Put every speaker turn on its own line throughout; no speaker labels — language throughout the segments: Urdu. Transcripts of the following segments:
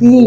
3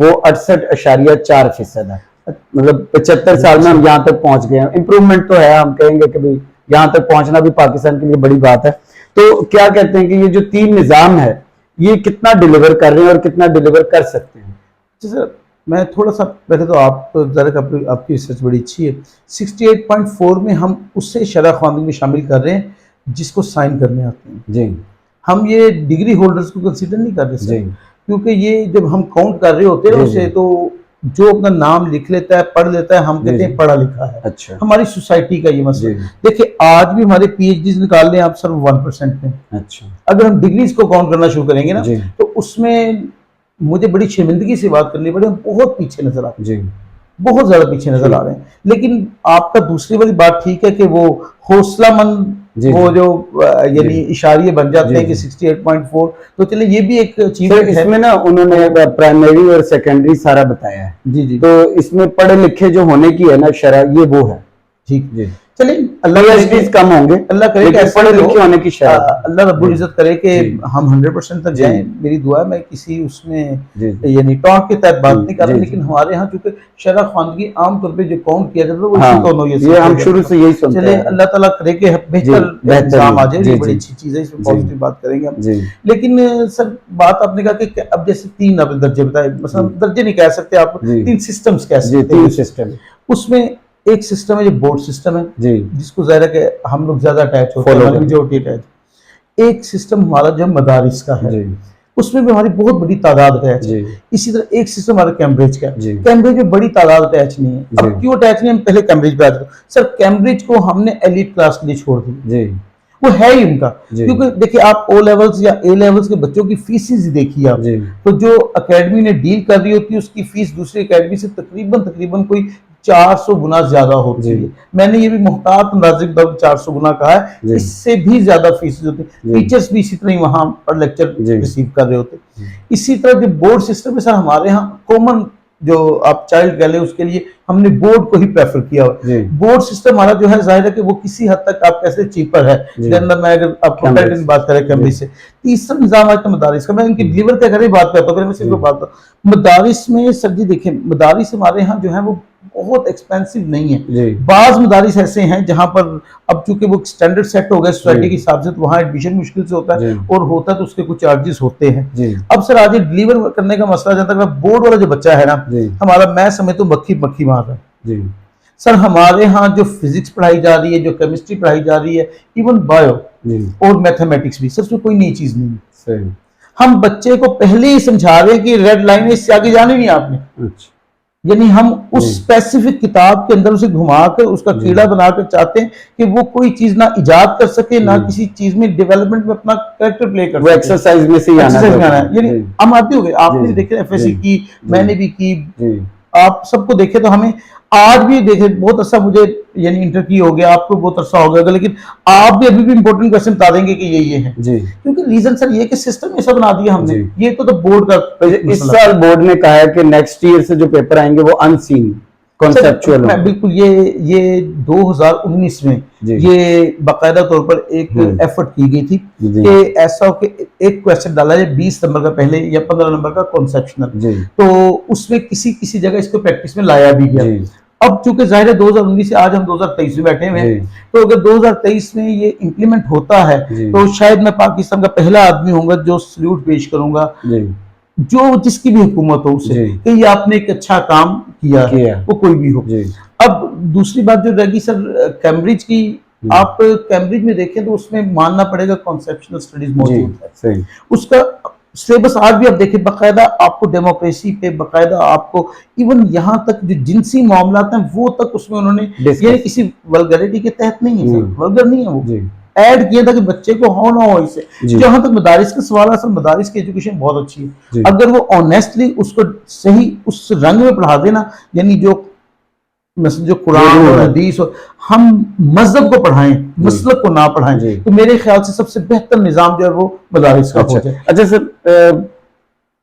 وہ 68.4% ہے. مطلب 75 سال میں ہم یہاں تک پہنچ گئے ہیں. امپروومنٹ تو ہے, ہم کہیں گے کہ بھی یہاں تک پہنچنا بھی پاکستان کے لیے بڑی بات ہے. تو کیا کہتے ہیں کہ یہ جو 3 نظام ہے یہ کتنا ڈیلیور کر رہے ہیں اور کتنا ڈیلیور کر سکتے ہیں؟
جی سر, میں تھوڑا سا پہلے تو آپ ذرا آپ کی ریسرچ بڑی اچھی ہے. 68.4 میں ہم اس سے شرح خواندگی میں شامل کر رہے ہیں جس کو سائن کرنے آتے ہیں.
جی,
ہم یہ ڈگری ہولڈرز کو کنسیڈر نہیں کر رہے سر, کیونکہ یہ جب ہم کاؤنٹ کر رہے ہوتے ہیں اسے تو جو اپنا نام لکھ لیتا ہے, پڑھ لیتا ہے, ہم کہتے ہیں پڑھا لکھا ہے.
اچھا,
ہماری سوسائٹی کا یہ مسئلہ. دیکھیں آج بھی ہمارے پی ایچ ڈیز نکال لیں آپ سر 1% میں.
اچھا,
اگر ہم ڈگریز کو کاؤنٹ کرنا شروع کریں گے نا تو اس میں مجھے بڑی شرمندگی سے بات کرنی پڑے, ہم بہت پیچھے نظر آتے ہیں, بہت زیادہ پیچھے نظر آ رہے ہیں. لیکن آپ کا دوسری والی بات ٹھیک ہے کہ وہ حوصلہ مند وہ جو یعنی اشاریے بن جاتے ہیں کہ 68.4, تو چلے یہ بھی ایک اچیومنٹ ہے.
اس میں نا انہوں نے پرائمری اور سیکنڈری سارا بتایا ہے.
جی جی,
تو اس میں پڑھے لکھے جو ہونے کی ہے نا شرح, یہ وہ ہے.
ٹھیک,
جی
چلیں اللہ
کم ہوں گے,
اللہ کرے کہ
پڑھے لکھے ہونے کی شرح,
اللہ رب العزت کرے کہ ہم 100% تک جائیں. میری دعا ہے, میں کسی اس میں یعنی ٹاک کے تحت بات نہیں کر رہا, لیکن ہمارے ہاں چونکہ شرح خواندگی عام طور پہ جو کاؤنٹ کیا جاتا ہے وہ اسی کو
یہ ہم شروع سے یہی سنتے ہیں.
چلے اللہ تعالیٰ کرے کہ بہتر نظام آ جائے, بڑی اچھی چیز ہے, اس میں پازیٹیو بات کریں گے ہم. لیکن سر بات آپ نے کہا کہ اب جیسے 3 آپ درجے بتائے, مثلا درجے نہیں کہہ سکتے آپ, 3 سسٹمز کہہ سکتے ہیں.
3 سسٹم.
اس میں ایک سسٹم ہے جو بورڈ سسٹم ہے, جس کو ظاہر ہے کہ ہم لوگ زیادہ اٹیچ ہوتے ہیں, میجورٹی اٹیچ. ایک سسٹم ہمارا جو مدارس کا ہے, اس میں بھی ہماری بہت بڑی تعداد اٹیچ ہے. اسی طرح ایک سسٹم ہمارا کیمبرج کا ہے, کیمبرج میں بڑی تعداد اٹیچ نہیں ہے. اب کیوں اٹیچ نہیں ہے, ہم پہلے کیمبرج پہ آ جاتے ہیں. سر کیمبرج کو ہم نے ایلیٹ کلاس کے لیے چھوڑ دی, وہ ہے ہی ان کا. کیونکہ دیکھیں آپ او لیولز یا اے لیولز کے بچوں کی فیسز دیکھیے آپ, تو جو اکیڈمی نے ڈیل کر رہی ہوتی ہے اس کی فیس دوسری اکیڈمی سے تقریباً کوئی 400 گنا زیادہ ہوتی ہے. میں نے یہ بھی محتاط اندازے 400 گنا کہا ہے, اس سے بھی زیادہ فیسز ہوتی ہیں. ٹیچرز بھی اسی طرح وہاں پر لیکچر ریسیو کر رہے ہوتے ہیں. اسی طرح جو بورڈ سسٹم ہے سر, ہمارے ہاں کامن جو آپ چائلڈ کہہ لیں اس کے لیے ہم نے بورڈ کو ہی پریفر کیا ہوا. بورڈ سسٹم ہمارا جو ہے ظاہر ہے کہ وہ کسی حد تک آپ کیسے چیپر ہے, میں اگر آپ کمپیریٹیو بات کریں کیمبرج سے. تیسرا نظام آج تو مدارس کا, میں ان کی ڈیلیور کیا کریں بات کرتا ہوں, میں صرف بات مدارس میں. سر جی دیکھیں مدارس ہمارے ہاں جو ہے وہ بہت ایکسپینسو نہیں ہے. بعض مدارس ایسے ہیں جہاں پر اب چونکہ وہ سٹینڈرڈ سیٹ ہو گئے سوسائٹی کے حساب سے, تو وہاں ایڈمیشن مشکل سے ہوتا ہے, اور ہوتا ہے تو اس کے کچھ چارجز ہوتے ہیں. اب سر آج ڈیلیور کرنے کا مسئلہ جہاں تک بورڈ والا جو بچہ ہے نا ہمارا, میں سمجھتا ہوں مکھی مار رہا ہے. سر ہمارے ہاں جو فزکس پڑھائی جا رہی ہے, جو کیمسٹری پڑھائی جا رہی ہے, ایون بایو اور میتھمیٹکس بھی, سر اس میں کوئی نئی چیز نہیں ہے. ہم بچے کو پہلے ہی سمجھا رہے ہیں کہ ریڈ لائن ہے, اس سے آگے جانے نہیں آپ نے. یعنی ہم اس اسپیسیفک کتاب کے اندر اسے گھما کر اس کا کیڑا بنا کر چاہتے ہیں کہ وہ کوئی چیز نہ ایجاد کر سکے, نہ کسی چیز میں ڈیولپمنٹ میں اپنا کریکٹر پلے کر سکے.
وہ ایکسرسائز میں سے ہی آنا ہے.
یعنی ہم آتے ہو گئے, آپ نے دیکھے ایف ایس سی کی, میں نے بھی کی, آپ سب کو دیکھے, تو ہمیں آج بھی دیکھے بہت عرصہ مجھے یعنی انٹر کی ہو گیا, آپ کو بہت عرصہ ہو گیا, لیکن آپ بھی ابھی بھی امپورٹنٹ کوسچن بتا دیں گے کہ یہ ہے. کیونکہ ریزن سر یہ کہ سسٹم ایسا بنا دیا ہم نے. یہ تو بورڈ کا,
اس سال بورڈ نے کہا ہے کہ نیکسٹ ایئر سے جو پیپر آئیں گے وہ ان سین کنسپچوئل.
بالکل, یہ 2019 میں یہ باقاعدہ طور پر ایک ایفرٹ کی گئی تھی کہ ایسا ہو کہ ایک کوسچن ڈالا جائے 20 نمبر کا پہلے یا 15 نمبر کا کنسپشنل, تو اس میں کسی جگہ اس کو پریکٹس میں لایا بھی گیا. اب چونکہ ظاہر ہے 2019 سے آج ہم 2023 میں بیٹھے ہوئے ہیں, تو اگر 2023 میں یہ امپلیمنٹ ہوتا ہے تو شاید میں پاکستان کا پہلا آدمی ہوں گا جو سلیوٹ پیش کروں گا, جو جس کی بھی حکومت ہو اسے, کہ یہ آپ نے ایک اچھا کام کیا ہے, وہ کوئی بھی ہو. اب دوسری بات جو رہ گی سر کیمبرج کی, آپ کیمبرج میں دیکھیں تو اس میں ماننا پڑے گا کانسیپشنل سٹڈیز موجود ہے. اس کا سلیبس آج بھی آپ دیکھیں باقاعدہ آپ کو ڈیموکریسی پہ, باقاعدہ آپ کو ایون یہاں تک جو جنسی معاملات ہیں وہ تک اس میں انہوں نے, یہ کسی ولگریٹی کے تحت نہیں ہے, ولگر نہیں ہے, وہ ایڈ کیا تھا کہ بچے کو ہو نہ ہو اس سے. جہاں تک مدارس کا سوال ہے, اصل مدارس کی ایجوکیشن بہت اچھی ہے, اگر وہ آنیسٹلی اس کو صحیح اس رنگ میں پڑھا دینا, یعنی جو قرآن اور حدیث اور ہم مذہب کو پڑھائیں, مسلک کو نہ پڑھائیں, تو میرے خیال سے سب سے بہتر نظام جو ہے وہ مدارس کا ہو جائے.
اچھا سر,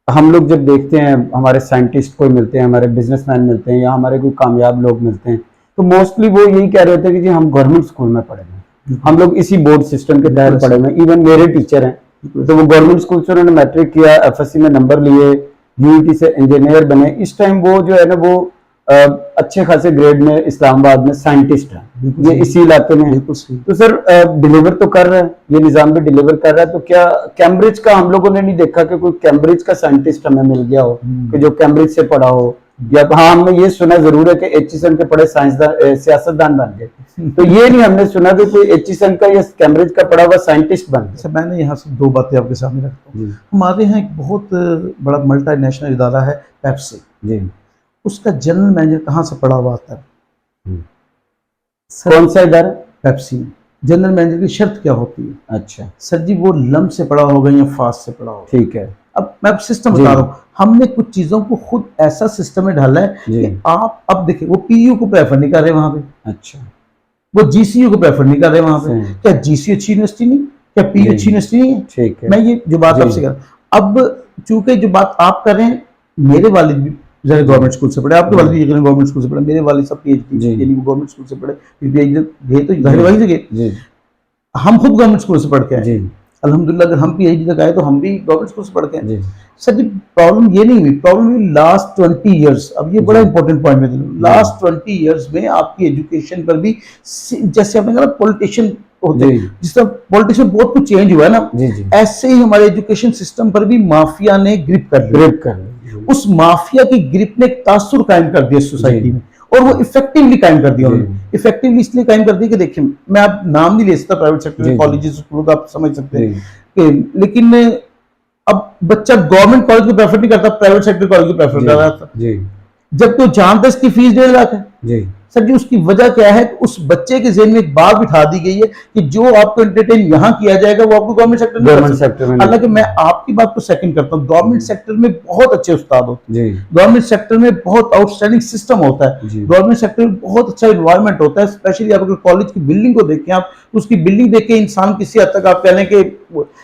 ہم لوگ جب دیکھتے ہیں ہمارے سائنٹسٹ کوئی ملتے ہیں, ہمارے بزنس مین ملتے ہیں, یا ہمارے کوئی کامیاب لوگ ملتے ہیں, تو موسٹلی وہ یہی کہہ رہے ہوتے ہیں کہ جی ہم گورنمنٹ اسکول میں پڑھے ہیں, ہم لوگ اسی بورڈ سسٹم کے تحت پڑھے ہوئے ہیں. ایون میرے ٹیچر ہیں تو وہ گورنمنٹ اسکول سے انہوں نے میٹرک کیا, ایف ایس سی میں نمبر لیے, UET سے انجینئر بنے, اس ٹائم وہ جو ہے نا وہ اچھے خاصے گریڈ میں اسلام آباد میں سائنٹسٹ ہیں, یہ اسی علاقے میں. تو سر ڈیلیور تو کر رہا ہے, یہ نظام بھی ڈیلیور کر رہا ہے, تو کیا کیمبرج کا ہم لوگوں نے نہیں دیکھا کہ کوئی کیمبرج کا سائنٹسٹ ہمیں مل گیا ہو کہ جو کیمبرج سے پڑھا ہو, یا ہاں ہم نے یہ سنا ضرور ہے کہ ایچیسن کے پڑھے سائنسدان سیاستدان بن گئے, تو یہ نہیں ہم نے سنا کہ کوئی ایچیسن کا یا کیمبرج کا پڑھا ہوا سائنٹسٹ بن گیا.
میں نے یہاں سے دو باتیں آپ کے سامنے رکھتا ہوں. ہمارے یہاں ایک بہت بڑا ملٹی نیشنل ادارہ ہے پیپسی,
جی,
اس کا جنرل مینیجر کہاں سے پڑھا ہوا آتا ہے؟
کون سا ادارہ؟
پیپسی. جنرل مینیجر کی شرط کیا ہوتی ہے؟
اچھا
سر جی وہ لم سے پڑھا ہوگا یا فاس سے پڑھا ہوگا.
ٹھیک ہے.
اب میں سسٹم بتا رہا ہوں, ہم نے کچھ چیزوں کو خود ایسا سسٹم میں ڈالا ہے کہ آپ اب دیکھیں, وہ پی یو کو پریفر نہیں کر رہے وہاں پہ,
اچھا
وہ جی سی یو کو پریفر نہیں کر رہے وہاں پہ. کیا جی سی اچھی یونیورسٹی نہیں, کیا پی یو اچھی یونیورسٹی نہیں ہے؟
ٹھیک ہے.
میں یہ جو بات آپ سے کر رہا ہوں, اب چونکہ جو بات آپ کر رہے ہیں, میرے والد بھی گورنمنٹ اسکول سے پڑھے, آپ کے والد بھی گورنمنٹ اسکول سے پڑھے, میرے والد صاحب پی ایچ ڈی یعنی وہ گورنمنٹ اسکول سے پڑھے, پی ایچ ڈی گئے تو ظاہر وہی سے گئے. ہم خود گورنمنٹ اسکول سے پڑھ کے آئے الحمدللہ. اگر ہم پی ایچ ڈی تک آئے تو ہم بھی گورنمنٹ اسکول سے پڑھ کے آئے. سر جی پرابلم یہ نہیں ہوئی, پرابلم ہوئی لاسٹ 20 ایئرس. اب یہ بڑا امپورٹنٹ پوائنٹ میں دوں, لاسٹ 20 ایئرس میں آپ کی ایجوکیشن پر بھی جیسے آپ نے کہا پولیٹیشین ہوتے ہیں, جس طرح پولیٹکس میں بہت کچھ چینج ہوا ہے نا, ایسے ہی ہمارے ایجوکیشن سسٹم پر بھی مافیا نے گرپ کر لیا. اس مافیا کی گرپ نے ایک تاثر قائم کر دیا سوسائٹی میں, اور وہ افیکٹولی قائم کر دیا. افیکٹولی اس لیے قائم کر دیا کہ دیکھیں, میں آپ نام نہیں لے سکتا پرائیویٹ سیکٹر کالجز اسکولوں کا, آپ سمجھ سکتے ہیں, لیکن اب بچہ گورنمنٹ کالج کو پریفر نہیں کرتا, پرائیویٹ سیکٹر کالج کو پریفر کر رہا تھا, جبکہ وہ جانتا ہے اس کی فیس 1.5 لاکھ ہے. سر جی اس کی وجہ کیا ہے کہ اس بچے کے ذہن میں ایک بات بٹھا دی گئی ہے کہ جو آپ کو انٹرٹین یہاں کیا جائے گا وہ آپ کو گورنمنٹ سیکٹر میں. حالانکہ میں آپ کی بات کو سیکنڈ کرتا ہوں, گورنمنٹ سیکٹر میں بہت اچھے استاد ہوتے ہیں, گورنمنٹ سیکٹر میں بہت آؤٹ اسٹینڈنگ سسٹم ہوتا ہے, گورنمنٹ سیکٹر میں بہت اچھا انوائرمنٹ ہوتا ہے. اسپیشلی آپ اگر کالج کی بلڈنگ کو دیکھیں, آپ اس کی بلڈنگ دیکھ کے انسان کسی حد تک آپ کہہ لیں کہ,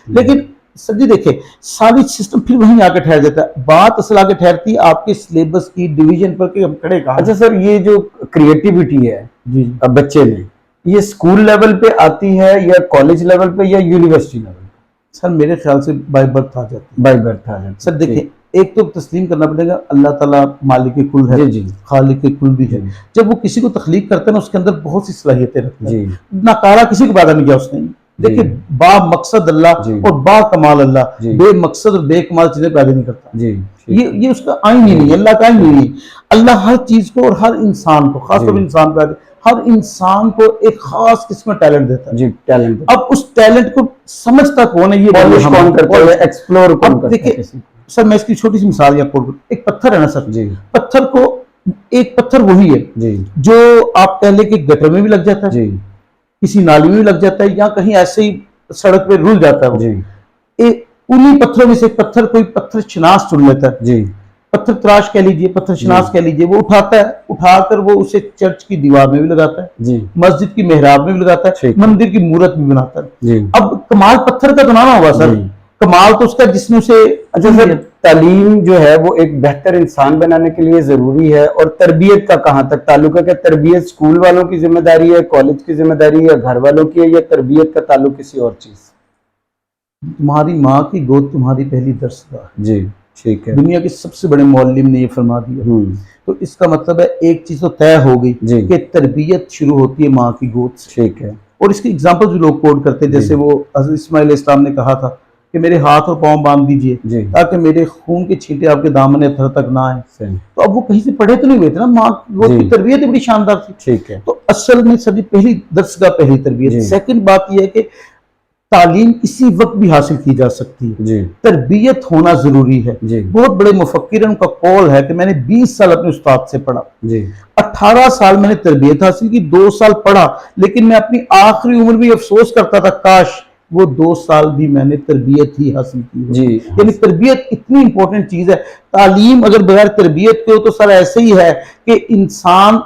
لیکن سر جی دیکھیں ساری سسٹم پھر وہیں آ کے ٹھہر جاتا ہے. بات اصل آ کے ٹھہرتی ہے آپ کے سلیبس کی ڈویژن پر کہ ہم کھڑے کہاں.
اچھا سر, یہ جو کریٹیوٹی ہے بچے میں, یہ اسکول لیول پہ آتی ہے یا کالج لیول پہ یا یونیورسٹی لیول پہ؟
سر میرے خیال سے بائی برتھ آ جاتی ہے.
بائی برتھ آ جاتی ہے.
سر دیکھیں ایک تو تسلیم کرنا پڑے گا اللہ تعالیٰ مالک کل ہے, خالق کل بھی ہے. جب وہ کسی کو تخلیق کرتا ہے نا, اس کے اندر بہت سی صلاحیتیں رکھتا ہے. ناکارہ کسی کو پیدا نہیں کیا اس نے. دیکھیں با مقصد اللہ اور با کمال اللہ, بے مقصد اور بے کمال چیزیں پیدا نہیں کرتا. یہ اس کا آئین ہی نہیں ہے, اللہ کا آئین نہیں ہے. اللہ ہر چیز کو اور ہر انسان کو, خاص طور پر انسان کو, ہر انسان کو ایک خاص قسم کا ٹیلنٹ دیتا ہے. اب اس ٹیلنٹ کو سمجھتا کون ہے, یہ
کون کرتا ہے, ایکسپلور کون کرتا ہے.
دیکھیں سر میں اس کی چھوٹی سی مثال یا کوٹ, ایک پتھر ہے نا سر, پتھر کو ایک پتھر وہی ہے جو آپ کہہ لیں کہ گٹر میں بھی لگ جاتا ہے, کسی نالی میں بھی لگ جاتا ہے, یا کہیں ایسے ہی سڑک پہ رول جاتا ہے. انہی پتھروں میں سے پتھر کوئی پتھر شناس چن لیتا ہے, پتھر تراش کہہ لیجئے, پتھر شناس کہہ لیجئے, وہ اٹھاتا ہے, اٹھا کر وہ اسے چرچ کی دیوار میں بھی لگاتا ہے, مسجد کی محراب میں بھی لگاتا ہے, مندر کی مورت بھی بناتا ہے. اب کمال پتھر کا تو نہ ہوگا سر, کمال تو اس کا جس نے اسے.
اچھا سر, تعلیم جو ہے وہ ایک بہتر انسان بنانے کے لیے ضروری ہے, اور تربیت کا کہاں تک تعلق ہے؟ کہ تربیت اسکول والوں کی ذمہ داری ہے, کالج کی ذمہ داری ہے, گھر والوں کی ہے, یا تربیت کا تعلق کسی اور چیز؟
تمہاری ماں کی گود تمہاری پہلی درسگاہ.
جی ٹھیک ہے.
دنیا کے سب سے بڑے معلم نے یہ فرما دیا. تو اس کا مطلب ہے ایک چیز تو طے ہو گئی کہ تربیت شروع ہوتی ہے ماں کی گود سے.
ٹھیک ہے.
اور اس کی ایگزامپل جو لوگ کوٹ کرتے ہیں, جیسے وہ حضرت اسماعیل علیہ السلام نے کہا تھا کہ میرے ہاتھ اور پاؤں باندھ دیجئے تاکہ میرے خون کے چھینٹے آپ کے دامن اطہر تک نہ آئیں. تو اب وہ کہیں سے پڑھے تو نہیں ہوئے تھے نا, ماں گود کی تربیت بڑی شاندار تھی.
ٹھیک ہے. تو
اصل میں سب پہلی درسگاہ پہلی تربیت. سیکنڈ بات یہ ہے کہ تعلیم اسی وقت بھی حاصل کی جا سکتی ہے, تربیت ہونا ضروری ہے. بہت بڑے مفکرین کا قول ہے کہ میں نے 20 سال اپنے استاد سے پڑھا, 18 سال میں نے تربیت حاصل کی, 2 سال پڑھا, لیکن میں اپنی آخری عمر بھی افسوس کرتا تھا کاش وہ 2 سال بھی میں نے تربیت ہی حاصل کی. یعنی تربیت اتنی امپورٹنٹ چیز ہے. تعلیم اگر بغیر تربیت کے ہو تو سر ایسے ہی ہے کہ انسان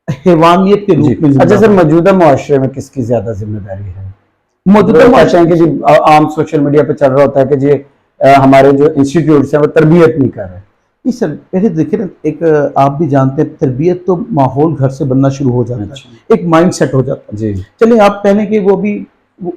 حیوانیت کے روپ میں.
اچھا سر, موجودہ معاشرے میں کس کی زیادہ ذمہ داری ہے؟ موجودہ معاشرے کہ جی عام سوشل میڈیا پہ چل رہا ہوتا ہے کہ جی ہمارے جو انسٹیٹیوٹس ہیں وہ تربیت نہیں کر رہے.
نہیں سر, پہلے دیکھیں نا, ایک آپ بھی جانتے ہیں تربیت تو ماحول گھر سے بننا شروع ہو جاتا ہے, ایک مائنڈ سیٹ ہو جاتا ہے. چلیں آپ کہہ لیں کہ وہ بھی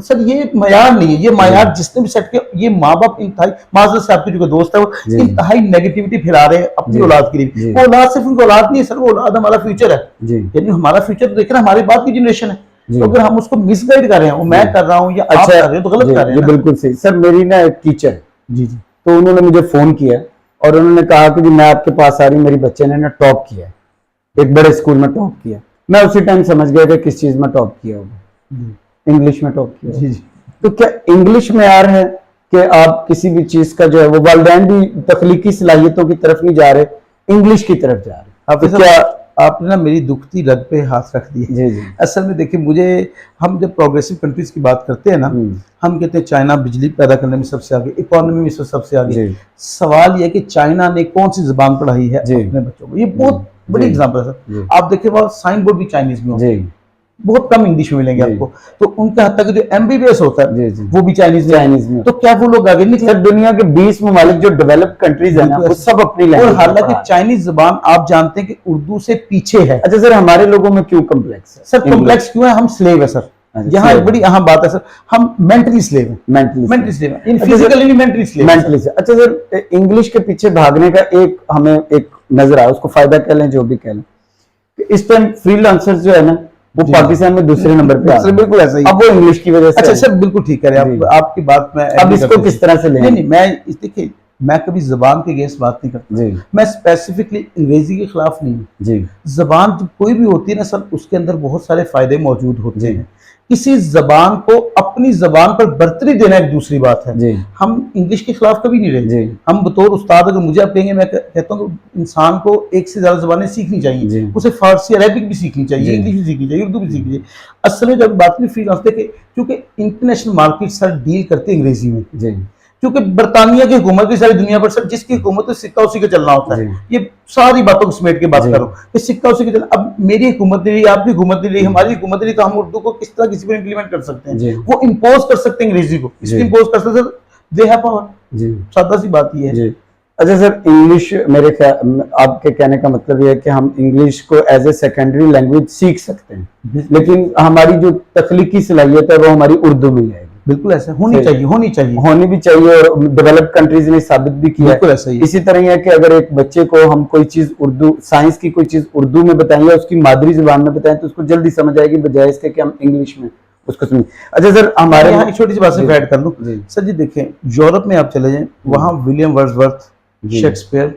سر یہ معیار نہیں ہے, یہ معیار جس نے بھی سیٹ کیا, یہ ماں باپ انتہائی, معذرت سے آپ کی جو دوست ہے وہ انتہائی نیگیٹیوٹی پھیلا رہے ہیں اپنی اولاد کے لیے. وہ اولاد صرف ان کی اولاد نہیں ہے سر, وہ اولاد ہمارا فیوچر ہے, یعنی ہمارا فیوچر دیکھ رہے ہیں, ہمارے بعد کی جنریشن ہے. تو اگر ہم اس کو مس گائڈ کر رہے ہیں, وہ میں کر رہا ہوں یا آپ کر رہے ہیں, تو غلط کر رہے ہیں.
بالکل صحیح سر. میری نا ایک ٹیچر تو انہوں نے مجھے فون کیا اور انہوں نے کہا کہ جی میں آپ کے پاس آ رہی ہوں, میری بچے نے نا ٹاپ کیا ہے, ایک بڑے اسکول میں ٹاپ کیا. میں اسی ٹائم سمجھ گیا کہ کس چیز میں ٹاپ کیا ہوگا, انگلش میں ٹاپ کیا. تو کیا انگلش معیار ہے کہ آپ کسی بھی چیز کا جو ہے وہ, والدین بھی تخلیقی صلاحیتوں کی طرف نہیں جا رہے, انگلش کی طرف جا رہے.
کیا آپ نے نا میری دکھتی رگ پہ ہاتھ رکھ دیے. اصل میں دیکھیں مجھے, ہم جب پروگریسو کنٹریز کی بات کرتے ہیں نا, ہم کہتے ہیں چائنا بجلی پیدا کرنے میں سب سے آگے, اکانومی میں سب سے آگے. سوال یہ ہے کہ چائنا نے کون سی زبان پڑھائی ہے اپنے بچوں کو, یہ بہت بڑی اگزامپل ہے سر. آپ دیکھیں وہاں سائن بورڈ بھی چائنیز میں ہوتے ہیں, بہت کم انگلش میں ملیں گے آپ کو. تو ان کا حتیٰ کہ جو MBBS ہوتا ہے وہ بھی چائنیز میں. تو کیا وہ لوگ آگے نکلے؟
دنیا کے 20 ممالک جو ڈیولپ کنٹریز ہیں وہ سب اپنی لینگویج,
اور حالانکہ چائنیز زبان آپ جانتے ہیں کہ اردو سے پیچھے ہے.
اچھا سر, ہمارے لوگوں میں کیوں کمپلیکس ہے
سر؟ کمپلیکس کیوں ہے؟ ہم سلیو ہے سر. یہاں ایک بڑی اہم بات ہے سر, ہم مینٹلی سلیو ہیں. مینٹلی سلیو ہیں, فزیکلی نہیں, مینٹلی سلیو.
اچھا سر, انگلش کے پیچھے بھاگنے کا ایک ہمیں ایک نظر آیا, اس کو فائدہ کہہ لیں جو بھی کہہ لیں, اس ٹائم فری لانسرز جو ہے نا وہ پاکستان میں دوسرے نمبر پہ.
بالکل ایسا ہی.
اب وہ انگلش کی وجہ سے.
اچھا سر بالکل ٹھیک کہہ رہے ہیں آپ کی بات. میں
اب اس کو کس طرح سے لیں؟
نہیں, میں دیکھیے میں کبھی زبان کے اگینسٹ بات نہیں کرتا. میں اسپیسیفکلی انگریزی کے خلاف نہیں ہوں. زبان جب کوئی بھی ہوتی ہے نا سر, اس کے اندر بہت سارے فائدے موجود ہوتے ہیں. کسی زبان کو اپنی زبان پر برتری دینا ایک دوسری بات ہے. ہم انگلش کے خلاف کبھی نہیں رہے. ہم بطور استاد اگر مجھے آپ کہیں گے, میں کہتا ہوں کہ انسان کو ایک سے زیادہ زبانیں سیکھنی چاہیے. اسے فارسی عربک بھی سیکھنی چاہیے, انگلش بھی سیکھنی چاہیے, اردو بھی سیکھنی چاہیے. اصل میں جب بات نہیں فری لانس دیکھیں, کیونکہ انٹرنیشنل مارکیٹ سر ڈیل کرتے ہیں انگریزی میں. کیونکہ برطانیہ کی حکومت کی ساری دنیا پر سر جس کی حکومت ہے سکہ اسی کا چلنا ہوتا ہے. یہ ساری باتوں کو سمیٹ کے بات کرو کہ سکہ اسی کا چلنا. اب میری حکومت نہیں رہی, آپ کی حکومت نہیں رہی, ہماری حکومت نہیں رہی, تو ہم اردو کو کس طرح کسی پر امپلیمنٹ کر سکتے ہیں؟ وہ امپوز کر سکتے ہیں انگریزی کو, اس لیے امپوز کر سکتے ہیں. They have power. سادہ سی بات یہ ہے.
اچھا سر, انگلش میرے خیال آپ کے کہنے کا مطلب یہ ہے کہ ہم انگلش کو ایز اے سیکنڈری لینگویج سیکھ سکتے ہیں, لیکن ہماری جو تخلیقی صلاحیت ہے وہ ہماری اردو میں آئے گی.
بالکل ایسا ہونی
بھی چاہیے, اور ڈیولپ کنٹریز نے ثابت بھی کیا.
بالکل ایسا ہی.
اسی طرح یہ کہ اگر ایک بچے کو ہم کوئی چیز اردو, سائنس کی کوئی چیز اردو میں بتائیں یا اس کی مادری زبان میں بتائیں تو اس کو جلدی سمجھ آئے گی, بجائے اس کے کہ ہم انگلش میں اس کو سمجھیں. اچھا سر, ہمارے
یہاں ایک چھوٹی سی بات سے ایڈ کر لوں سر. جی دیکھیں یورپ میں آپ چلے جائیں, وہاں William Wordsworth, Shakespeare,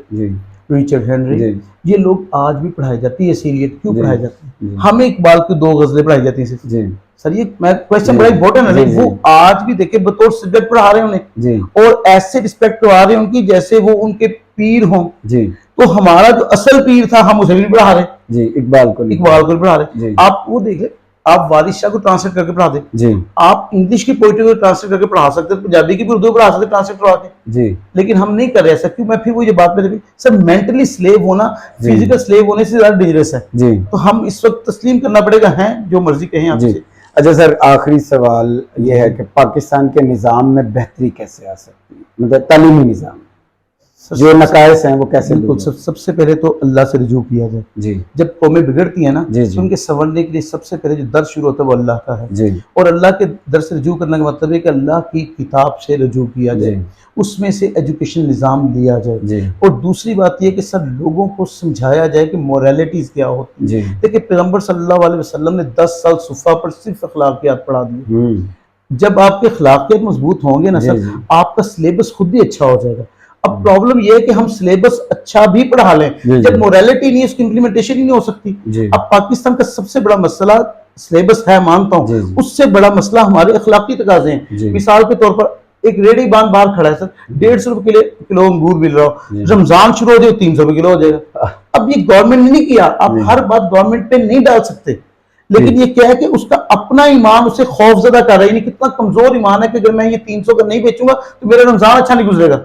Richard Henry, یہ لوگ آج بھی پڑھائی جاتی ہے. سیریت کیوں پڑھائی جاتی ہے؟ ہمیں اقبال کی 2 غزلیں پڑھائی جاتی ہیں صرف. سر یہ کوشچن بڑا امپورٹنٹ ہے. وہ آج بھی دیکھیں بطور سبجیکٹ پڑھا رہے ہیں انہیں, اور ایسے رسپیکٹ کروا رہے ہیں ان کی جیسے وہ ان کے پیر ہوں. تو ہمارا جو اصل پیر تھا ہم اسے بھی پڑھا رہے ہیں, اقبال کو پڑھا رہے ہیں. آپ وہ دیکھ لیں, آپ وارث شاہ کو ٹرانسلیٹ کر کے پڑھا دیں. آپ انگلش کی پوئٹری کو ٹرانسلیٹ کر کے پڑھا سکتے ہیں, پنجابی کی بھی اردو پڑھا سکتے ہیں ٹرانسلیٹ کروا کے. لیکن ہم نہیں کر رہے ایسا. کیوں؟ میں پھر وہ یہ بات میں سر, مینٹلی سلیو ہونا فزیکل سلیو ہونے سے زیادہ ڈینجرس ہے. تو ہم اس وقت تسلیم کرنا پڑے گا, ہیں جو مرضی کہیں آپ سے.
اچھا سر, آخری سوال یہ ہے کہ پاکستان کے نظام میں بہتری کیسے آ سکتی ہے, مطلب تعلیمی نظام جو نقائص ہیں وہ کیسے؟
بالکل سب سے پہلے تو اللہ سے رجوع کیا جائے. جب قومیں بگڑتی ہیں نا, ان کے سنورنے کے لیے سب سے پہلے جو در شروع ہوتا ہے وہ اللہ کا ہے. اور اللہ کے در سے رجوع کرنے کا مطلب ہے کہ اللہ کی کتاب سے رجوع کیا جائے, اس میں سے ایجوکیشن نظام لیا جائے. اور دوسری بات یہ کہ سب لوگوں کو سمجھایا جائے کہ موریلٹیز کیا ہوتی ہیں. دیکھیں پیغمبر صلی اللہ علیہ وسلم نے 10 سال صفحہ پر صرف اخلاقیات پڑھا دی. جب آپ کے اخلاقیات مضبوط ہوں گے نا سر, آپ کا سلیبس خود بھی اچھا ہو جائے گا. اب پرابلم یہ ہے کہ ہم سلیبس اچھا بھی پڑھا لیں, جب موریلٹی نہیں ہے اس کی امپلیمنٹیشن ہی نہیں ہو سکتی. اب پاکستان کا سب سے بڑا مسئلہ سلیبس ہے, مانتا ہوں, اس سے بڑا مسئلہ ہمارے اخلاقی تقاضے ہیں. مثال کے طور پر ایک ریڈی بان باہر کھڑا ہے سر, 150 روپے کلو انگور مل رہا ہو, رمضان شروع ہو جائے 300 روپے کلو ہو جائے گا. اب یہ گورنمنٹ نے نہیں کیا, آپ ہر بات گورنمنٹ پہ نہیں ڈال سکتے, لیکن یہ کیا ہے کہ اس کا اپنا ایمان اسے خوف زدہ کر رہا ہے. یعنی کتنا کمزور ایمان ہے کہ اگر میں یہ 300 کا نہیں بیچوں گا تو میرا رمضان اچھا نہیں گزرے گا.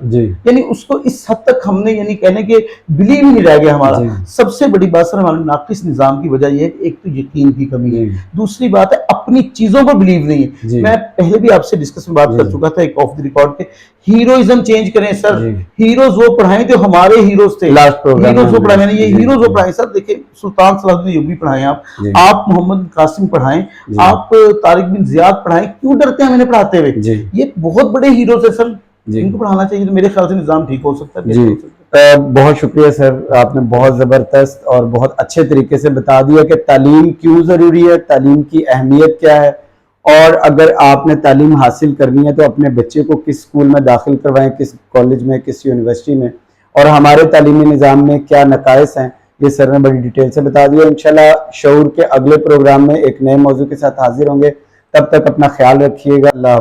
یعنی اس کو اس حد تک ہم نے یعنی کہنے کہ بلیو ہی نہیں رہ گیا ہمارا. سب سے بڑی بات سر ہمارے ناقص نظام کی وجہ یہ ہے کہ ایک تو یقین کی کمی ہے, دوسری بات ہے اپنی اپنی چیزوں پر بلیو نہیں ہے. میں پہلے بھی آپ سے ڈسکس میں بات کر چکا تھا ایک آف دی ریکارڈ کے ہیروئزم چینج کریں سر. ہیروز وہ پڑھائیں جو ہمارے ہیروز تھے. ہیروز وہ پڑھائیں, یہ ہیروز وہ پڑھائیں سر. دیکھیں سلطان صلاح الدین ایوبی پڑھائیں, آپ محمد قاسم پڑھائیں, آپ طارق بن زیاد پڑھائیں. کیوں ڈرتے ہیں ہمیں پڑھاتے ہوئے؟ یہ بہت بڑے ہیروز ہیں سر, ان کو پڑھانا چاہیے. تو میرے خیال سے نظام ٹھیک ہو سکتا ہے.
بہت شکریہ سر, آپ نے بہت زبردست اور بہت اچھے طریقے سے بتا دیا کہ تعلیم کیوں ضروری ہے, تعلیم کی اہمیت کیا ہے, اور اگر آپ نے تعلیم حاصل کرنی ہے تو اپنے بچے کو کس اسکول میں داخل کروائیں, کس کالج میں, کس یونیورسٹی میں, اور ہمارے تعلیمی نظام میں کیا نقائص ہیں, یہ سر نے بڑی ڈیٹیل سے بتا دیا. انشاءاللہ شعور کے اگلے پروگرام میں ایک نئے موضوع کے ساتھ حاضر ہوں گے. تب تک اپنا خیال رکھیے گا. اللہ حافظ.